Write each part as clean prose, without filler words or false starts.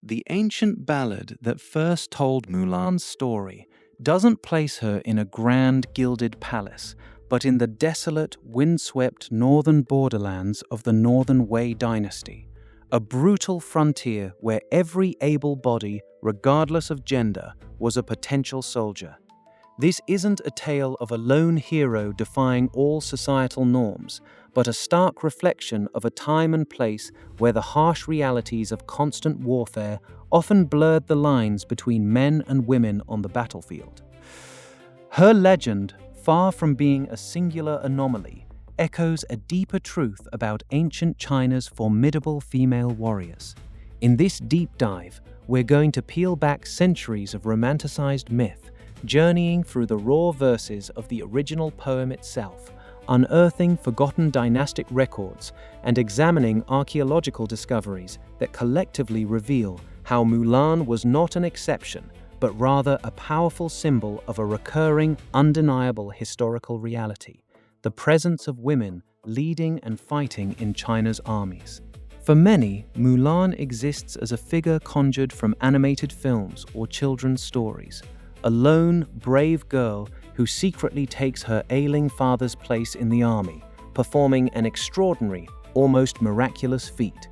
The ancient ballad that first told Mulan's story doesn't place her in a grand gilded palace, but in the desolate, windswept northern borderlands of the Northern Wei dynasty, a brutal frontier where every able body, regardless of gender, was a potential soldier. This isn't a tale of a lone hero defying all societal norms, but a stark reflection of a time and place where the harsh realities of constant warfare often blurred the lines between men and women on the battlefield. Her legend, far from being a singular anomaly, echoes a deeper truth about ancient China's formidable female warriors. In this deep dive, we're going to peel back centuries of romanticized myth, journeying through the raw verses of the original poem itself, unearthing forgotten dynastic records, and examining archaeological discoveries that collectively reveal how Mulan was not an exception, but rather a powerful symbol of a recurring, undeniable historical reality: the presence of women leading and fighting in China's armies. For many, Mulan exists as a figure conjured from animated films or children's stories, a lone, brave girl who secretly takes her ailing father's place in the army, performing an extraordinary, almost miraculous feat.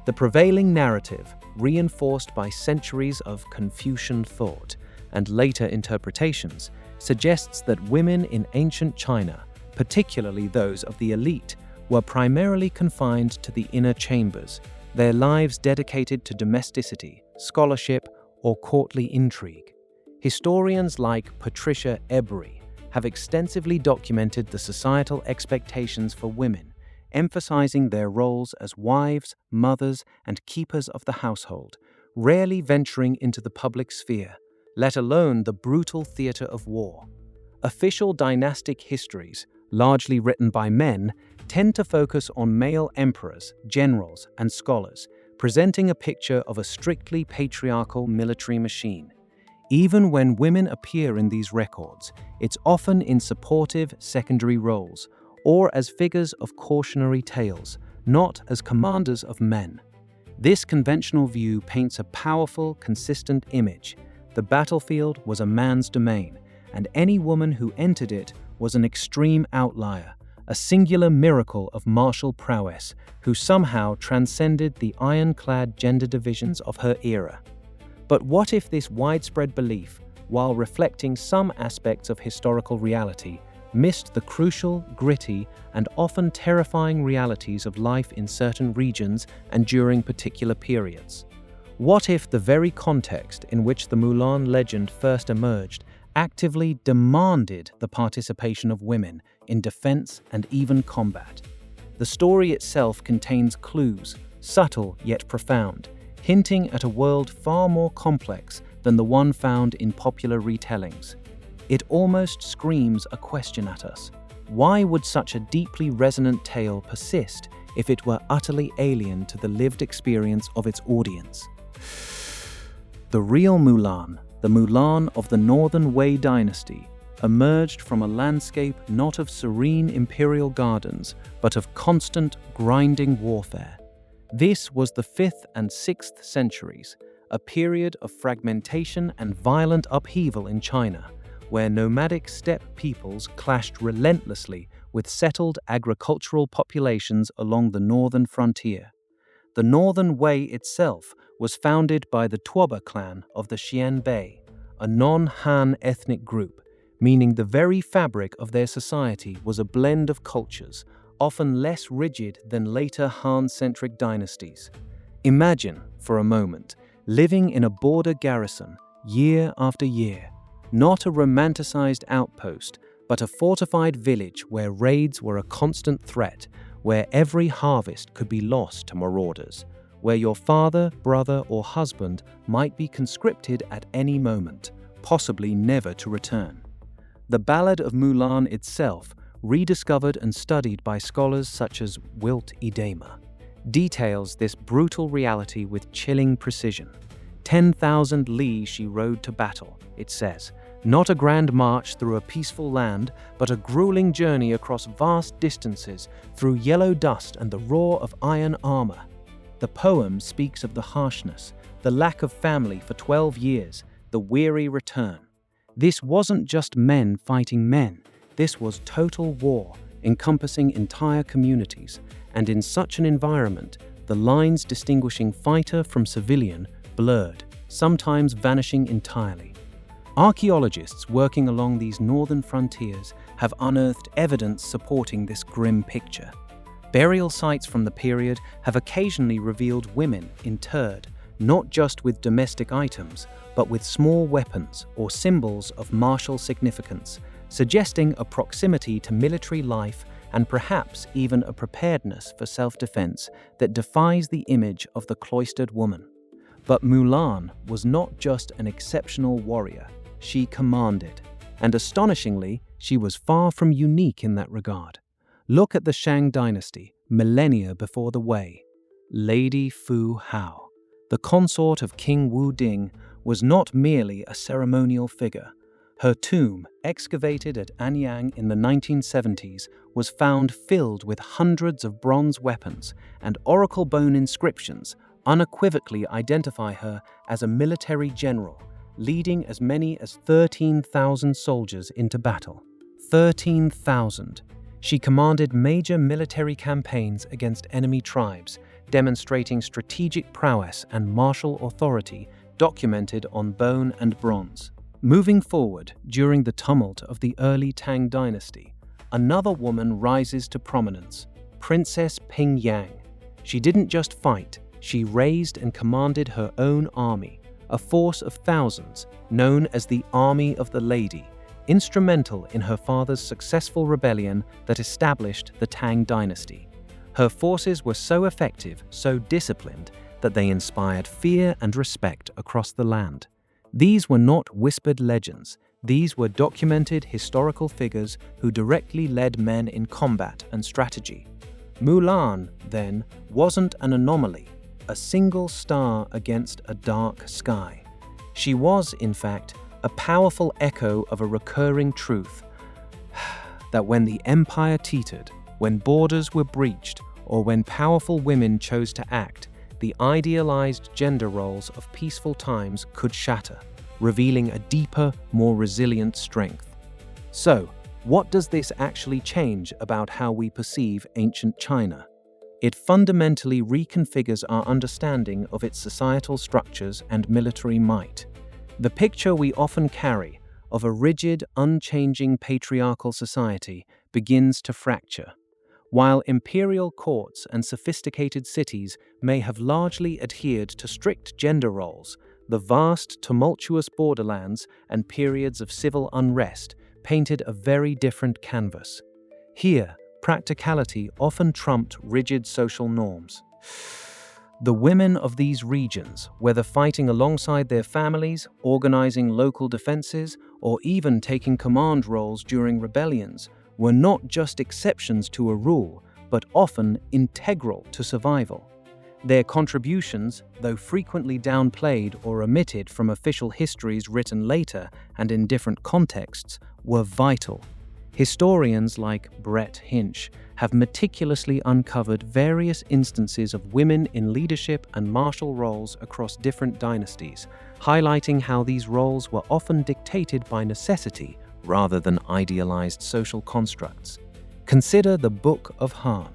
The prevailing narrative, reinforced by centuries of Confucian thought and later interpretations, suggests that women in ancient China, particularly those of the elite, were primarily confined to the inner chambers, their lives dedicated to domesticity, scholarship, or courtly intrigue. Historians like Patricia Ebery have extensively documented the societal expectations for women, emphasizing their roles as wives, mothers, and keepers of the household, rarely venturing into the public sphere, let alone the brutal theater of war. Official dynastic histories, largely written by men, tend to focus on male emperors, generals, and scholars, presenting a picture of a strictly patriarchal military machine. Even when women appear in these records, it's often in supportive secondary roles, or as figures of cautionary tales, not as commanders of men. This conventional view paints a powerful, consistent image. The battlefield was a man's domain, and any woman who entered it was an extreme outlier, a singular miracle of martial prowess who somehow transcended the ironclad gender divisions of her era. But what if this widespread belief, while reflecting some aspects of historical reality, missed the crucial, gritty, and often terrifying realities of life in certain regions and during particular periods? What if the very context in which the Mulan legend first emerged actively demanded the participation of women in defense and even combat? The story itself contains clues, subtle yet profound, hinting at a world far more complex than the one found in popular retellings. It almost screams a question at us. Why would such a deeply resonant tale persist if it were utterly alien to the lived experience of its audience? The real Mulan, the Mulan of the Northern Wei dynasty, emerged from a landscape not of serene imperial gardens, but of constant, grinding warfare. This was the 5th and 6th centuries, a period of fragmentation and violent upheaval in China, where nomadic steppe peoples clashed relentlessly with settled agricultural populations along the northern frontier. The Northern Wei itself was founded by the Tuoba clan of the Xianbei, a non-Han ethnic group, meaning the very fabric of their society was a blend of cultures, often less rigid than later Han-centric dynasties. Imagine, for a moment, living in a border garrison year after year, not a romanticized outpost, but a fortified village where raids were a constant threat, where every harvest could be lost to marauders, where your father, brother, or husband might be conscripted at any moment, possibly never to return. The Ballad of Mulan itself, rediscovered and studied by scholars such as Wilt Idema, details this brutal reality with chilling precision. 10,000 li she rode to battle, it says, not a grand march through a peaceful land, but a grueling journey across vast distances through yellow dust and the roar of iron armor. The poem speaks of the harshness, the lack of family for 12 years, the weary return. This wasn't just men fighting men, this was total war, encompassing entire communities, and in such an environment, the lines distinguishing fighter from civilian blurred, sometimes vanishing entirely. Archaeologists working along these northern frontiers have unearthed evidence supporting this grim picture. Burial sites from the period have occasionally revealed women interred, not just with domestic items, but with small weapons or symbols of martial significance, suggesting a proximity to military life and perhaps even a preparedness for self-defense that defies the image of the cloistered woman. But Mulan was not just an exceptional warrior, she commanded. And astonishingly, she was far from unique in that regard. Look at the Shang dynasty, millennia before the Wei. Lady Fu Hao, the consort of King Wu Ding, was not merely a ceremonial figure. Her tomb, excavated at Anyang in the 1970s, was found filled with hundreds of bronze weapons, and oracle bone inscriptions unequivocally identify her as a military general, leading as many as 13,000 soldiers into battle. 13,000. She commanded major military campaigns against enemy tribes, demonstrating strategic prowess and martial authority documented on bone and bronze. Moving forward, during the tumult of the early Tang dynasty, another woman rises to prominence, Princess Ping Yang. She didn't just fight, she raised and commanded her own army, a force of thousands known as the Army of the Lady, instrumental in her father's successful rebellion that established the Tang dynasty. Her forces were so effective, so disciplined, that they inspired fear and respect across the land. These were not whispered legends. These were documented historical figures who directly led men in combat and strategy. Mulan, then, wasn't an anomaly, a single star against a dark sky. She was, in fact, a powerful echo of a recurring truth that when the empire teetered, when borders were breached, or when powerful women chose to act, the idealized gender roles of peaceful times could shatter, revealing a deeper, more resilient strength. So, what does this actually change about how we perceive ancient China? It fundamentally reconfigures our understanding of its societal structures and military might. The picture we often carry of a rigid, unchanging patriarchal society begins to fracture. While imperial courts and sophisticated cities may have largely adhered to strict gender roles, the vast, tumultuous borderlands and periods of civil unrest painted a very different canvas. Here, practicality often trumped rigid social norms. The women of these regions, whether fighting alongside their families, organizing local defenses, or even taking command roles during rebellions, were not just exceptions to a rule, but often integral to survival. Their contributions, though frequently downplayed or omitted from official histories written later and in different contexts, were vital. Historians like Brett Hinch have meticulously uncovered various instances of women in leadership and martial roles across different dynasties, highlighting how these roles were often dictated by necessity rather than idealized social constructs. Consider the Book of Han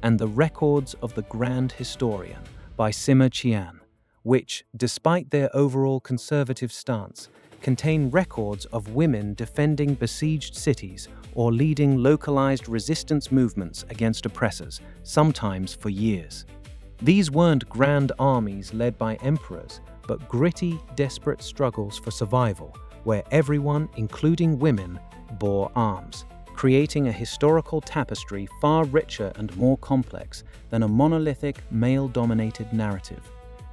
and the Records of the Grand Historian by Sima Qian, which, despite their overall conservative stance, contain records of women defending besieged cities or leading localized resistance movements against oppressors, sometimes for years. These weren't grand armies led by emperors, but gritty, desperate struggles for survival, where everyone, including women, bore arms, creating a historical tapestry far richer and more complex than a monolithic, male-dominated narrative.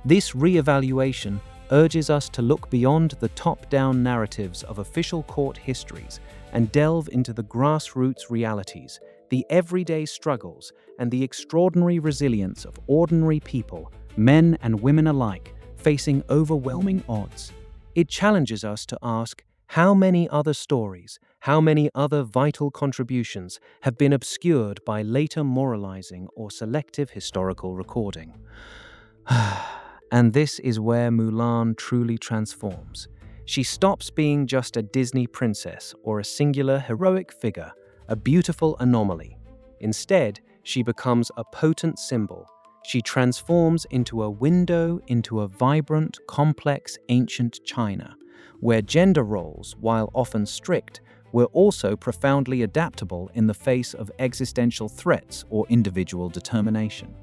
This re-evaluation urges us to look beyond the top-down narratives of official court histories and delve into the grassroots realities, the everyday struggles, and the extraordinary resilience of ordinary people, men and women alike, facing overwhelming odds. It challenges us to ask, how many other stories, how many other vital contributions have been obscured by later moralizing or selective historical recording? And this is where Mulan truly transforms. She stops being just a Disney princess or a singular heroic figure, a beautiful anomaly. Instead, she becomes a potent symbol. She transforms into a window into a vibrant, complex ancient China, where gender roles, while often strict, were also profoundly adaptable in the face of existential threats or individual determination.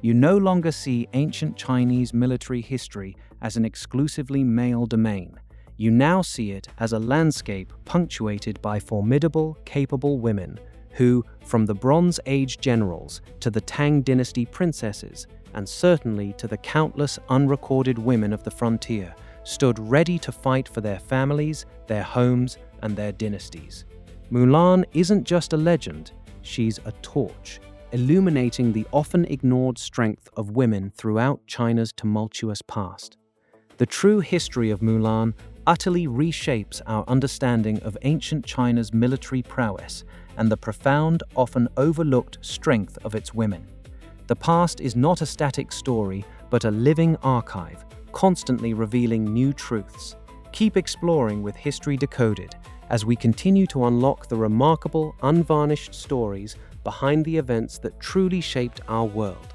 You no longer see ancient Chinese military history as an exclusively male domain. You now see it as a landscape punctuated by formidable, capable women who, from the Bronze Age generals to the Tang Dynasty princesses, and certainly to the countless unrecorded women of the frontier, stood ready to fight for their families, their homes, and their dynasties. Mulan isn't just a legend, she's a torch, illuminating the often ignored strength of women throughout China's tumultuous past. The true history of Mulan utterly reshapes our understanding of ancient China's military prowess and the profound, often overlooked strength of its women. The past is not a static story, but a living archive, constantly revealing new truths. Keep exploring with History Decoded as we continue to unlock the remarkable, unvarnished stories behind the events that truly shaped our world.